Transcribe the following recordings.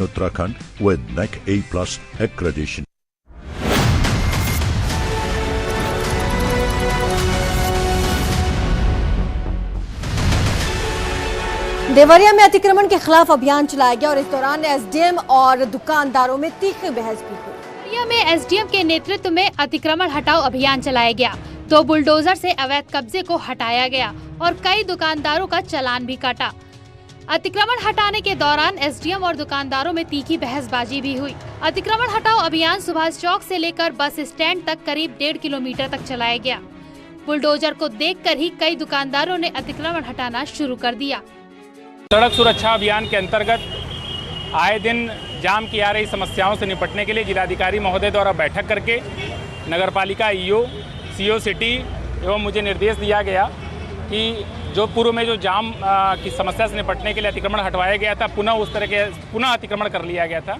Uttarakhand with NAC A+ accreditation. Deoria में अतिक्रमण के खिलाफ अभियान चलाया गया और इस दौरान एसडीएम और दुकानदारों में तीखी बहस भी हुई। देवरिया में एसडीएम के नेतृत्व में अतिक्रमण हटाओ अभियान चलाया गया। 2 बुलडोजर से अवैध कब्जे को हटाया गया और कई दुकानदारों का चालान भी काटा। अतिक्रमण हटाने के दौरान एसडीएम और दुकानदारों में तीखी बहसबाजी भी हुई। अतिक्रमण हटाओ अभियान सुभाष चौक से लेकर बस स्टैंड तक करीब 1.5 किलोमीटर तक चलाया गया। बुलडोजर को देखकर ही कई दुकानदारों ने अतिक्रमण हटाना शुरू कर दिया। सड़क सुरक्षा अभियान के अंतर्गत आए दिन जाम की आ रही समस्याओं से निपटने के लिए जिलाधिकारी महोदय द्वारा बैठक करके नगरपालिका ईओ, सीओ सिटी एवं मुझे निर्देश दिया गया कि जो पूर्व में जो जाम की समस्या से निपटने के लिए अतिक्रमण हटवाया गया था, पुनः अतिक्रमण कर लिया गया था।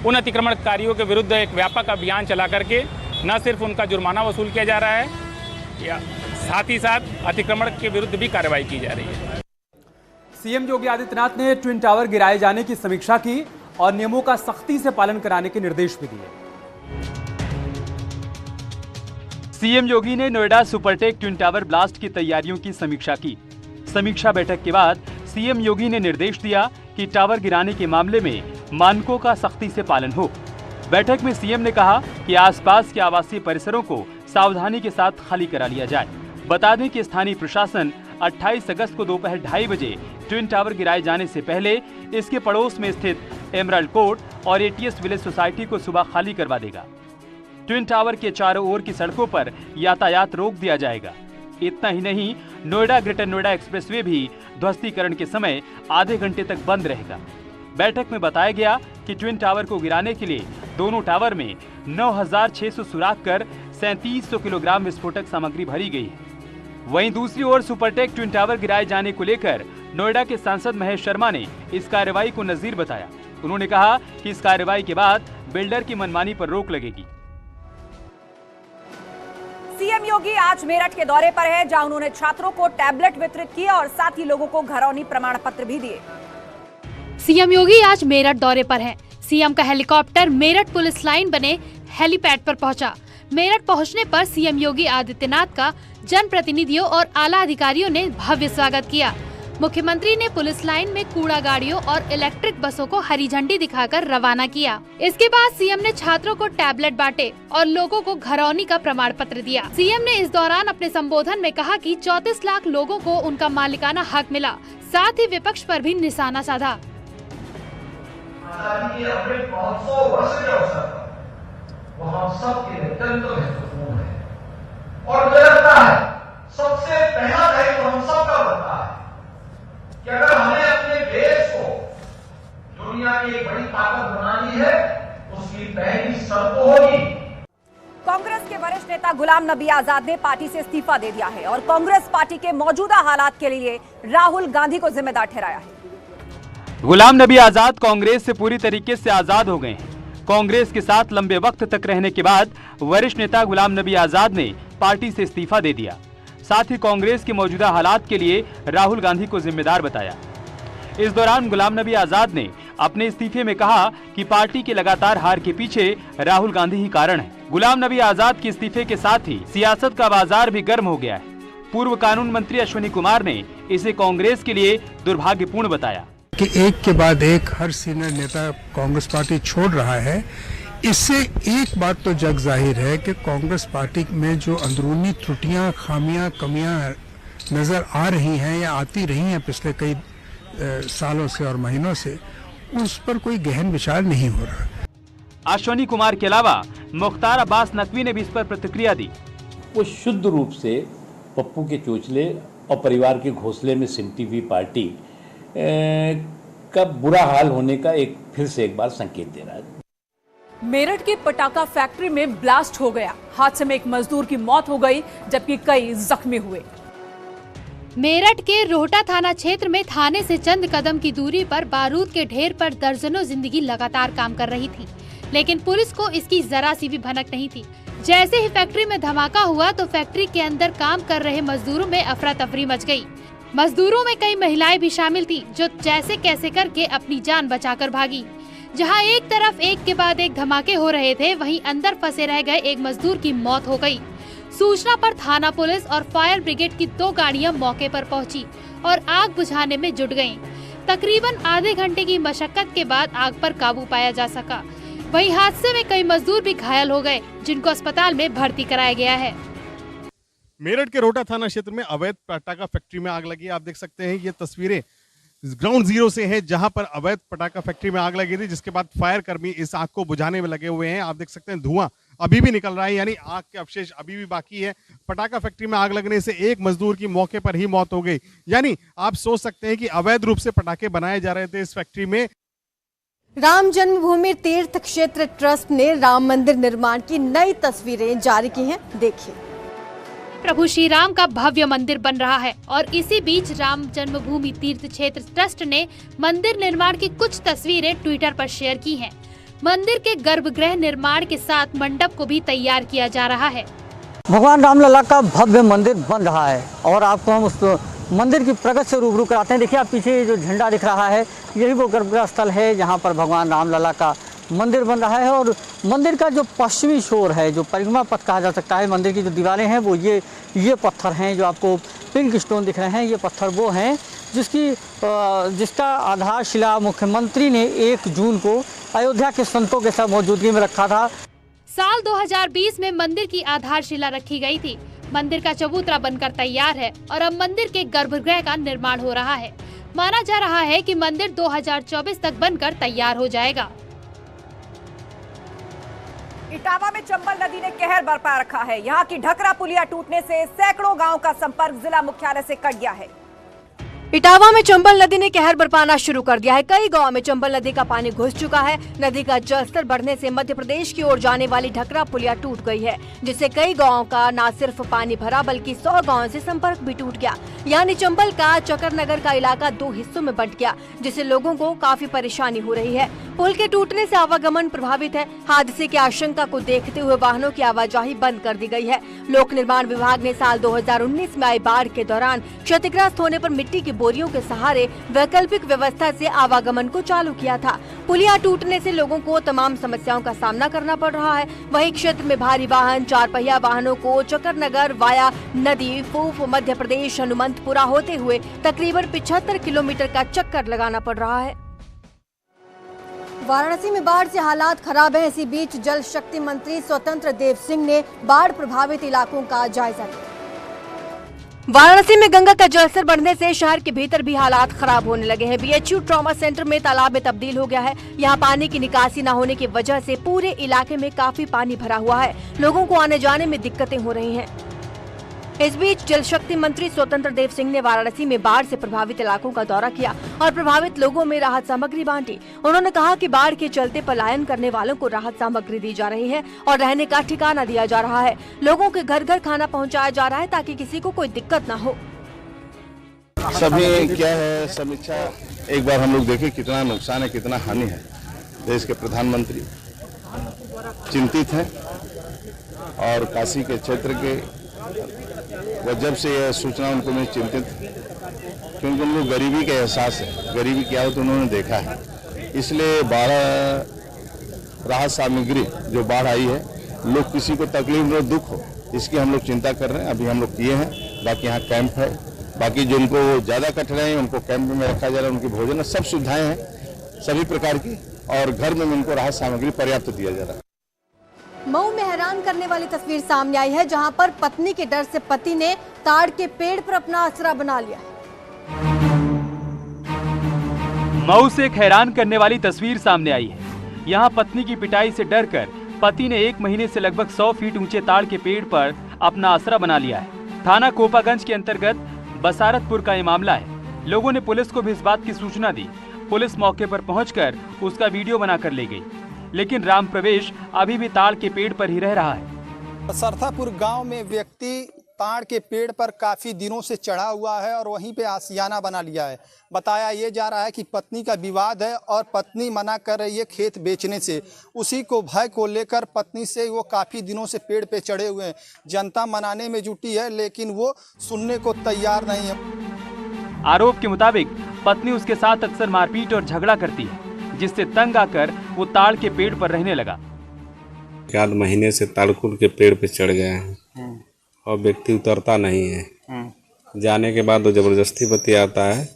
उन अतिक्रमणकारियों के विरुद्ध एक व्यापक अभियान चला करके न सिर्फ उनका जुर्माना वसूल किया जा रहा है, साथ ही साथ अतिक्रमण के विरुद्ध भी कार्रवाई की जा रही है। सीएम योगी आदित्यनाथ ने ट्विन टावर गिराए जाने की समीक्षा की और नियमों का सख्ती से पालन कराने के निर्देश भी दिए। सीएम योगी ने Noida Supertech twin tower blast की तैयारियों की समीक्षा की। समीक्षा बैठक के बाद सीएम योगी ने निर्देश दिया कि टावर गिराने के मामले में मानकों का सख्ती से पालन हो। बैठक में सीएम ने कहा कि आसपास के आवासीय परिसरों को सावधानी के साथ खाली करा लिया जाए। बता दें कि स्थानीय प्रशासन 28 अगस्त को दोपहर 2:30 बजे ट्विन टावर गिराए जाने से पहले इसके पड़ोस में स्थित एमराल्ड कोर्ट और एटीएस विलेज सोसाइटी को सुबह खाली करवा देगा। ट्विन टावर के चारों ओर की सड़कों पर यातायात रोक दिया जाएगा। इतना ही नहीं, नोएडा ग्रेटर नोएडा एक्सप्रेसवे भी ध्वस्तीकरण के समय आधे घंटे तक बंद रहेगा। बैठक में बताया गया कि ट्विन टावर को गिराने के लिए दोनों टावर में 9,600 सुराख कर 3700 किलोग्राम विस्फोटक सामग्री भरी गई है। वहीं दूसरी ओर सुपरटेक ट्विन टावर गिराए जाने को लेकर नोएडा के सांसद महेश शर्मा ने इस कार्रवाई को नजीर बताया। उन्होंने कहा कि इस कार्रवाई के बाद बिल्डर की मनमानी पर रोक लगेगी। सीएम योगी आज मेरठ के दौरे पर है, जहां उन्होंने छात्रों को टैबलेट वितरित किए और साथ ही लोगों को घरौनी प्रमाण पत्र भी दिए। सीएम योगी आज मेरठ दौरे पर हैं। सीएम का हेलीकॉप्टर मेरठ पुलिस लाइन बने हेलीपैड पर पहुंचा। मेरठ पहुंचने पर सीएम योगी आदित्यनाथ का जनप्रतिनिधियों और आला अधिकारियों ने भव्य स्वागत किया। मुख्यमंत्री ने पुलिस लाइन में कूड़ा गाड़ियों और इलेक्ट्रिक बसों को हरी झंडी दिखाकर रवाना किया। इसके बाद सीएम ने छात्रों को टैबलेट बांटे और लोगों को घरौनी का प्रमाण पत्र दिया। सीएम ने इस दौरान अपने संबोधन में कहा कि 34 लाख लोगों को उनका मालिकाना हक मिला, साथ ही विपक्ष पर भी निशाना साधा। वो हम सब के लिए अत्यंत महत्वपूर्ण है और मुझे लगता है सबसे पहला दायित्व हम सबका बनता है कि अगर हमें अपने देश को दुनिया की एक बड़ी ताकत बनानी है, उसकी पहली शर्त होगी। कांग्रेस के वरिष्ठ नेता गुलाम नबी आजाद ने पार्टी से इस्तीफा दे दिया है और कांग्रेस पार्टी के मौजूदा हालात के लिए राहुल गांधी को जिम्मेदार ठहराया है। गुलाम नबी आजाद कांग्रेस से पूरी तरीके से आजाद हो गए हैं। कांग्रेस के साथ लंबे वक्त तक रहने के बाद वरिष्ठ नेता गुलाम नबी आजाद ने पार्टी से इस्तीफा दे दिया। साथ ही कांग्रेस के मौजूदा हालात के लिए राहुल गांधी को जिम्मेदार बताया। इस दौरान गुलाम नबी आजाद ने अपने इस्तीफे में कहा कि पार्टी के लगातार हार के पीछे राहुल गांधी ही कारण है। गुलाम नबी आजाद के इस्तीफे के साथ ही सियासत का बाजार भी गर्म हो गया है। पूर्व कानून मंत्री अश्विनी कुमार ने इसे कांग्रेस के लिए दुर्भाग्यपूर्ण बताया कि एक के बाद एक हर सीनियर नेता कांग्रेस पार्टी छोड़ रहा है। इससे एक बात तो जग जाहिर है कि कांग्रेस पार्टी में जो अंदरूनी त्रुटियां, खामियां, कमियां नजर आ रही हैं या आती रही हैं पिछले कई सालों से और महीनों से, उस पर कोई गहन विचार नहीं हो रहा। अश्विनी कुमार के अलावा मुख्तार अब्बास नकवी ने भी इस पर प्रतिक्रिया दी। वो शुद्ध रूप से पप्पू के चोचले और परिवार के घोंसले में सिमटी हुई पार्टी का बुरा हाल होने का फिर से एक बार संकेत दे रहा है। मेरठ की पटाखा फैक्ट्री में ब्लास्ट हो गया। हादसे में एक मजदूर की मौत हो गई जबकि कई जख्मी हुए। मेरठ के रोहटा थाना क्षेत्र में थाने से चंद कदम की दूरी पर बारूद के ढेर पर दर्जनों जिंदगी लगातार काम कर रही थी, लेकिन पुलिस को इसकी जरा सी भी भनक नहीं थी। जैसे ही फैक्ट्री में धमाका हुआ तो फैक्ट्री के अंदर काम कर रहे मजदूरों में अफरा तफरी मच गई। मजदूरों में कई महिलाएं भी शामिल थी, जो जैसे कैसे करके अपनी जान बचाकर भागी। जहां एक तरफ एक के बाद एक धमाके हो रहे थे, वहीं अंदर फंसे रह गए एक मजदूर की मौत हो गई। सूचना पर थाना पुलिस और फायर ब्रिगेड की 2 गाड़ियां मौके पर पहुंची और आग बुझाने में जुट गईं। तकरीबन आधे घंटे की मशक्कत के बाद आग पर काबू पाया जा सका। वहीं हादसे में कई मजदूर भी घायल हो गए, जिनको अस्पताल में भर्ती कराया गया है। मेरठ के रोहटा थाना क्षेत्र में अवैध पटाखा फैक्ट्री में आग लगी। आप देख सकते हैं ये तस्वीरें ग्राउंड जीरो से है, जहां पर अवैध पटाखा फैक्ट्री में आग लगी थी, जिसके बाद फायर कर्मी इस आग को बुझाने में लगे हुए हैं। आप देख सकते हैं धुआं अभी भी निकल रहा है, यानी आग के अवशेष अभी भी बाकी है। पटाखा फैक्ट्री में आग लगने से एक मजदूर की मौके पर ही मौत हो गई। यानी आप सोच सकते हैं कि अवैध रूप से पटाखे बनाए जा रहे थे इस फैक्ट्री में। राम जन्मभूमि तीर्थ क्षेत्र ट्रस्ट ने राम मंदिर निर्माण की नई तस्वीरें जारी की हैं, देखिए। प्रभु श्री राम का भव्य मंदिर बन रहा है और इसी बीच राम जन्मभूमि तीर्थ क्षेत्र ट्रस्ट ने मंदिर निर्माण की कुछ तस्वीरें ट्विटर पर शेयर की हैं। मंदिर के गर्भगृह निर्माण के साथ मंडप को भी तैयार किया जा रहा है। भगवान रामलला का भव्य मंदिर बन रहा है और आपको हम उस मंदिर की प्रगति से रूबरू कराते हैं। देखिए आप पीछे जो झंडा दिख रहा है, यही वो गर्भगृह स्थल है जहाँ पर भगवान रामलला का मंदिर बन रहा है। और मंदिर का जो पश्चिमी छोर है, जो परिक्रमा पथ कहा जा सकता है, मंदिर की जो दीवारें हैं वो ये पत्थर हैं जो आपको पिंक स्टोन दिख रहे हैं। ये पत्थर वो हैं जिसका आधारशिला मुख्यमंत्री ने 1 जून को अयोध्या के संतों के साथ मौजूदगी में रखा था। साल 2020 में मंदिर की आधारशिला रखी गई थी। मंदिर का चबूतरा बनकर तैयार है और अब मंदिर के गर्भगृह का निर्माण हो रहा है। माना जा रहा है कि मंदिर 2024 तक बनकर तैयार हो जाएगा। इटावा में चंबल नदी ने कहर बरपा रखा है। यहाँ की ढकरा पुलिया टूटने से सैकड़ों गांव का संपर्क जिला मुख्यालय से कट गया है। इटावा में चंबल नदी ने कहर बरपाना शुरू कर दिया है। कई गांव में चंबल नदी का पानी घुस चुका है। नदी का जलस्तर बढ़ने से मध्य प्रदेश की ओर जाने वाली ढकरा पुलिया टूट गई है, जिससे कई गांवों का न सिर्फ पानी भरा बल्कि 100 गांवों से संपर्क भी टूट गया। यानी चंबल का चकरनगर का इलाका 2 हिस्सों में बंट गया, जिससे लोगों को काफी परेशानी हो रही है। पुल के टूटने से आवागमन प्रभावित है। हादसे की आशंका को देखते हुए वाहनों की आवाजाही बंद कर दी गई है। लोक निर्माण विभाग ने साल 2019 में आई बाढ़ के दौरान क्षतिग्रस्त होने पर मिट्टी की बोरियों के सहारे वैकल्पिक व्यवस्था से आवागमन को चालू किया था। पुलिया टूटने से लोगों को तमाम समस्याओं का सामना करना पड़ रहा है। वहीं क्षेत्र में भारी वाहन 4 पहिया वाहनों को चकरनगर वाया नदी फूफ मध्य प्रदेश हनुमंतपुरा होते हुए तकरीबन 75 किलोमीटर का चक्कर लगाना पड़ रहा है। वाराणसी में बाढ़ से हालात खराब है। इसी बीच जल शक्ति मंत्री स्वतंत्र देव सिंह ने बाढ़ प्रभावित इलाकों का जायजा लिया। वाराणसी में गंगा का जलस्तर बढ़ने से शहर के भीतर भी हालात खराब होने लगे हैं। बीएचयू ट्रॉमा सेंटर में तालाब में तब्दील हो गया है। यहाँ पानी की निकासी न होने की वजह से पूरे इलाके में काफी पानी भरा हुआ है। लोगों को आने जाने में दिक्कतें हो रही हैं। इस बीच जल शक्ति मंत्री स्वतंत्र देव सिंह ने वाराणसी में बाढ़ से प्रभावित इलाकों का दौरा किया और प्रभावित लोगों में राहत सामग्री बांटी। उन्होंने कहा कि बाढ़ के चलते पलायन करने वालों को राहत सामग्री दी जा रही है और रहने का ठिकाना दिया जा रहा है। लोगों के घर घर खाना पहुंचाया जा रहा है ताकि किसी को कोई दिक्कत न हो। सभी क्या है समीक्षा, एक बार हम लोग देखें कितना नुकसान है, कितना हानि है। देश के प्रधानमंत्री चिंतित हैं और काशी के क्षेत्र के वह जब से यह सूचना उनको में चिंतित, क्योंकि उनको गरीबी का एहसास है, गरीबी क्या हो तो उन्होंने देखा है। इसलिए बाढ़ राहत सामग्री जो बाढ़ आई है, लोग किसी को तकलीफ हो दुख हो, इसकी हम लोग चिंता कर रहे हैं। अभी हम लोग किए हैं, बाकी यहाँ कैंप है, बाकी जिनको ज़्यादा कठिनाई है उनको कैंप में रखा जा रहा है। उनकी भोजन सब सुविधाएं हैं सभी प्रकार की, और घर में उनको राहत सामग्री पर्याप्त दिया जा रहा है। मऊ में हैरान करने वाली तस्वीर सामने आई है, जहां पर पत्नी के डर से पति ने ताड़ के पेड़ पर अपना आसरा बना लिया। मऊ से एक हैरान करने वाली तस्वीर सामने आई है। यहां पत्नी की पिटाई से डरकर पति ने 1 महीने से लगभग 100 फीट ऊंचे ताड़ के पेड़ पर अपना आसरा बना लिया है। थाना कोपागंज के अंतर्गत बसारतपुर का ये मामला है। लोगों ने पुलिस को भी इस बात की सूचना दी। पुलिस मौके पर पहुंचकर उसका वीडियो बनाकर ले गई, लेकिन राम प्रवेश अभी भी ताड़ के पेड़ पर ही रह रहा है। सरथापुर गांव में व्यक्ति ताड़ के पेड़ पर काफी दिनों से चढ़ा हुआ है और वहीं पे आशियाना बना लिया है। बताया ये जा रहा है कि पत्नी का विवाद है और पत्नी मना कर रही है खेत बेचने से। उसी को भय को लेकर पत्नी से वो काफी दिनों से पेड़ पे चढ़े हुए हैं। जनता मनाने में जुटी है, लेकिन वो सुनने को तैयार नहीं है। आरोप के मुताबिक पत्नी उसके साथ अक्सर मारपीट और झगड़ा करती है। जिससे तंग आकर वो ताड़ के पेड़ पर रहने लगा। आध महीने से ताड़कुल के पेड़ पे चढ़ गए हैं और व्यक्ति उतरता नहीं है। जाने के बाद वो जबरदस्ती बतियाता है।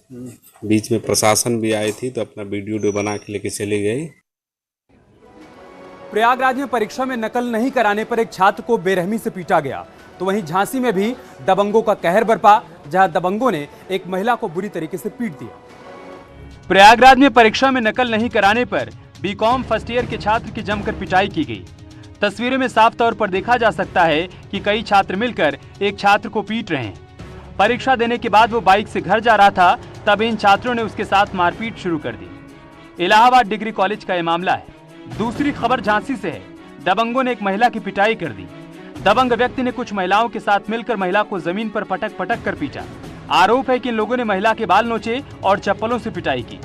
बीच में प्रशासन भी आई थी तो अपना वीडियो बना के लेके चली गई। प्रयागराज में परीक्षा में नकल नहीं कराने पर एक छात्र को बेरहमी से पीटा गया, तो वहीं झांसी में भी दबंगों का कहर बरपा, जहां दबंगों ने एक महिला को बुरी तरीके से पीट दिया। प्रयागराज में परीक्षा में नकल नहीं कराने पर बीकॉम फर्स्ट ईयर के छात्र की जमकर पिटाई की गई। तस्वीरों में साफ तौर पर देखा जा सकता है कि कई छात्र मिलकर एक छात्र को पीट रहे हैं। परीक्षा देने के बाद वो बाइक से घर जा रहा था, तब इन छात्रों ने उसके साथ मारपीट शुरू कर दी। इलाहाबाद डिग्री कॉलेज का यह मामला है। दूसरी खबर झांसी से है। दबंगों ने एक महिला की पिटाई कर दी। दबंग व्यक्ति ने कुछ महिलाओं के साथ मिलकर महिला को जमीन पर पटक पटक कर पीटा। आरोप है कि इन लोगों ने महिला के बाल नोचे और चप्पलों से पिटाई की।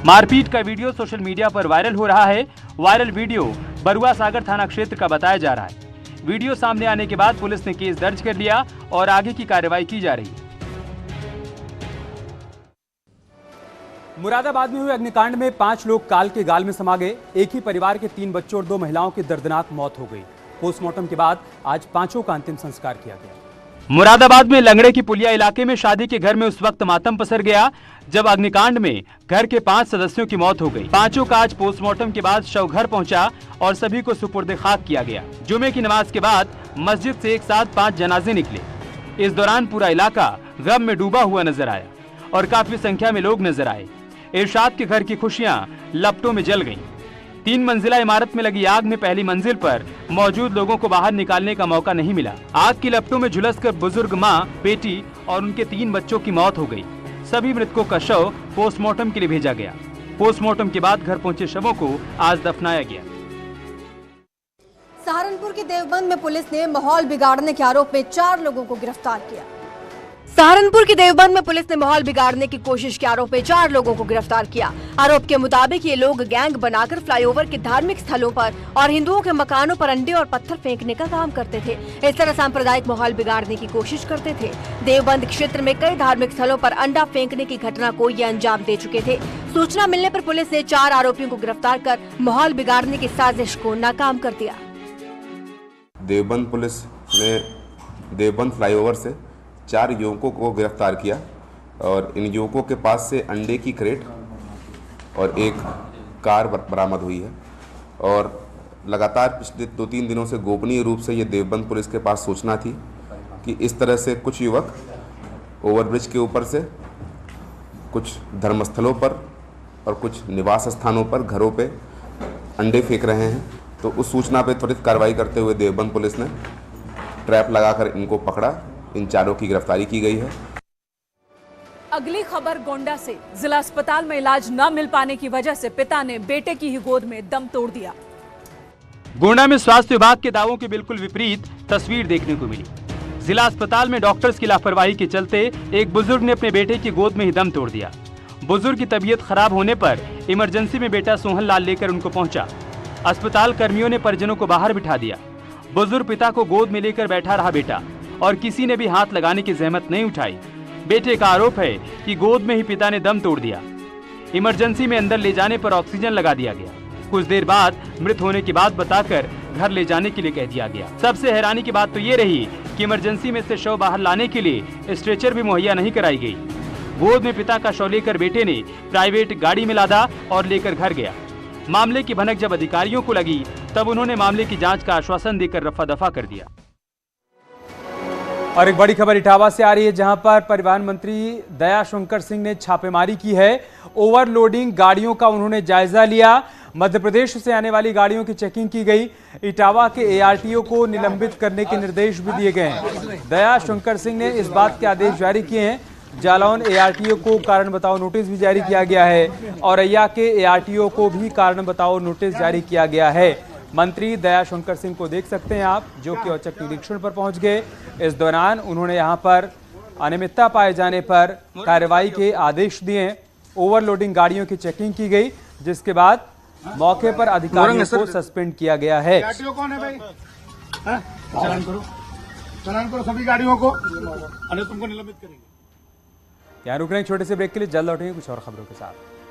मारपीट का वीडियो सोशल मीडिया पर वायरल हो रहा है। वायरल वीडियो बरुआ सागर थाना क्षेत्र का बताया जा रहा है। वीडियो सामने आने के बाद पुलिस ने केस दर्ज कर लिया और आगे की कार्रवाई की जा रही है। मुरादाबाद में हुए अग्निकांड में 5 लोग काल के गाल में समा गए। एक ही परिवार के 3 बच्चों और 2 महिलाओं की दर्दनाक मौत हो गई। पोस्टमार्टम के बाद आज 5 का अंतिम संस्कार किया गया। मुरादाबाद में लंगड़े की पुलिया इलाके में शादी के घर में उस वक्त मातम पसर गया जब अग्निकांड में घर के 5 सदस्यों की मौत हो गई। 5 का आज पोस्टमार्टम के बाद शव घर पहुंचा और सभी को सुपुर्द खाक किया गया। जुमे की नमाज के बाद मस्जिद से एक साथ 5 जनाजे निकले। इस दौरान पूरा इलाका गम में डूबा हुआ नजर आया और काफी संख्या में लोग नजर आए। इरशाद के घर की खुशियां लपटों में जल गईं। 3 मंजिला इमारत में लगी आग में पहली मंजिल पर मौजूद लोगों को बाहर निकालने का मौका नहीं मिला। आग की लपटों में झुलसकर बुजुर्ग मां, बेटी और उनके 3 बच्चों की मौत हो गई। सभी मृतकों का शव पोस्टमार्टम के लिए भेजा गया। पोस्टमार्टम के बाद घर पहुंचे शवों को आज दफनाया गया। सहारनपुर के देवबंद में पुलिस ने माहौल बिगाड़ने के आरोप में 4 लोगों को गिरफ्तार किया। सहारनपुर के देवबंद में पुलिस ने माहौल बिगाड़ने की कोशिश के आरोप में 4 लोगों को गिरफ्तार किया। आरोप के मुताबिक ये लोग गैंग बनाकर फ्लाईओवर के धार्मिक स्थलों पर और हिंदुओं के मकानों पर अंडे और पत्थर फेंकने का काम करते थे। इस तरह सांप्रदायिक माहौल बिगाड़ने की कोशिश करते थे। देवबंद क्षेत्र में कई धार्मिक स्थलों पर अंडा फेंकने की घटना को ये अंजाम दे चुके थे। सूचना मिलने पर पुलिस ने 4 आरोपियों को गिरफ्तार कर माहौल बिगाड़ने की साजिश को नाकाम कर दिया। देवबंद पुलिस ने देवबंद फ्लाईओवर से 4 युवकों को गिरफ्तार किया और इन युवकों के पास से अंडे की क्रेट और एक कार बरामद हुई है। और लगातार पिछले 2-3 दिनों से गोपनीय रूप से ये देवबंद पुलिस के पास सूचना थी कि इस तरह से कुछ युवक ओवरब्रिज के ऊपर से कुछ धर्मस्थलों पर और कुछ निवास स्थानों पर घरों पे अंडे फेंक रहे हैं। तो उस सूचना पर त्वरित कार्रवाई करते हुए देवबंद पुलिस ने ट्रैप लगाकर इनको पकड़ा। इन 4 की गिरफ्तारी की गई है। अगली खबर गोंडा से। जिला अस्पताल में इलाज न मिल पाने की वजह से पिता ने बेटे की ही गोद में दम तोड़ दिया। गोंडा में स्वास्थ्य विभाग के दावों के बिल्कुल विपरीत तस्वीर देखने को मिली। जिला अस्पताल में डॉक्टर्स की लापरवाही के चलते एक बुजुर्ग ने अपने बेटे की गोद में ही दम तोड़ दिया। बुजुर्ग की तबीयत खराब होने पर इमरजेंसी में बेटा सोहन लाल लेकर उनको पहुंचा। अस्पताल कर्मियों ने परिजनों को बाहर बिठा दिया। बुजुर्ग पिता को गोद में लेकर बैठा रहा बेटा और किसी ने भी हाथ लगाने की जहमत नहीं उठाई। बेटे का आरोप है कि गोद में ही पिता ने दम तोड़ दिया। इमरजेंसी में अंदर ले जाने पर ऑक्सीजन लगा दिया गया। कुछ देर बाद मृत होने की बात बताकर घर ले जाने के लिए कह दिया गया। सबसे हैरानी की बात तो ये रही कि इमरजेंसी में से शव बाहर लाने के लिए स्ट्रेचर भी मुहैया नहीं कराई गई। गोद में पिता का शव लेकर बेटे ने प्राइवेट गाड़ी में लादा और लेकर घर गया। मामले की भनक जब अधिकारियों को लगी तब उन्होंने मामले की जांच का आश्वासन देकर रफा दफा कर दिया। और एक बड़ी खबर इटावा से आ रही है, जहां पर परिवहन मंत्री दयाशंकर सिंह ने छापेमारी की है। ओवरलोडिंग गाड़ियों का उन्होंने जायजा लिया। मध्य प्रदेश से आने वाली गाड़ियों की चेकिंग की गई। इटावा के एआरटीओ को निलंबित करने के निर्देश भी दिए गए हैं। दयाशंकर सिंह ने इस बात के आदेश जारी किए हैं। जालौन एआरटीओ को कारण बताओ नोटिस भी जारी किया गया है और अय्या के एआरटीओ को भी कारण बताओ नोटिस जारी किया गया है। मंत्री दयाशंकर सिंह को देख सकते हैं आप, जो कि औचक निरीक्षण पर पहुंच गए। इस दौरान उन्होंने यहां पर अनियमितता पाए जाने पर कार्रवाई के आदेश दिए। ओवरलोडिंग गाड़ियों की चेकिंग की गई, जिसके बाद मौके पर अधिकारियों को सस्पेंड किया गया है। कौन है भाई? चलान करो सभी गाड़ियों को, तुमको निलंबित करेंगे। यहाँ रुक रहे हैं छोटे से ब्रेक के लिए, जल्द लौटेंगे कुछ और खबरों के साथ।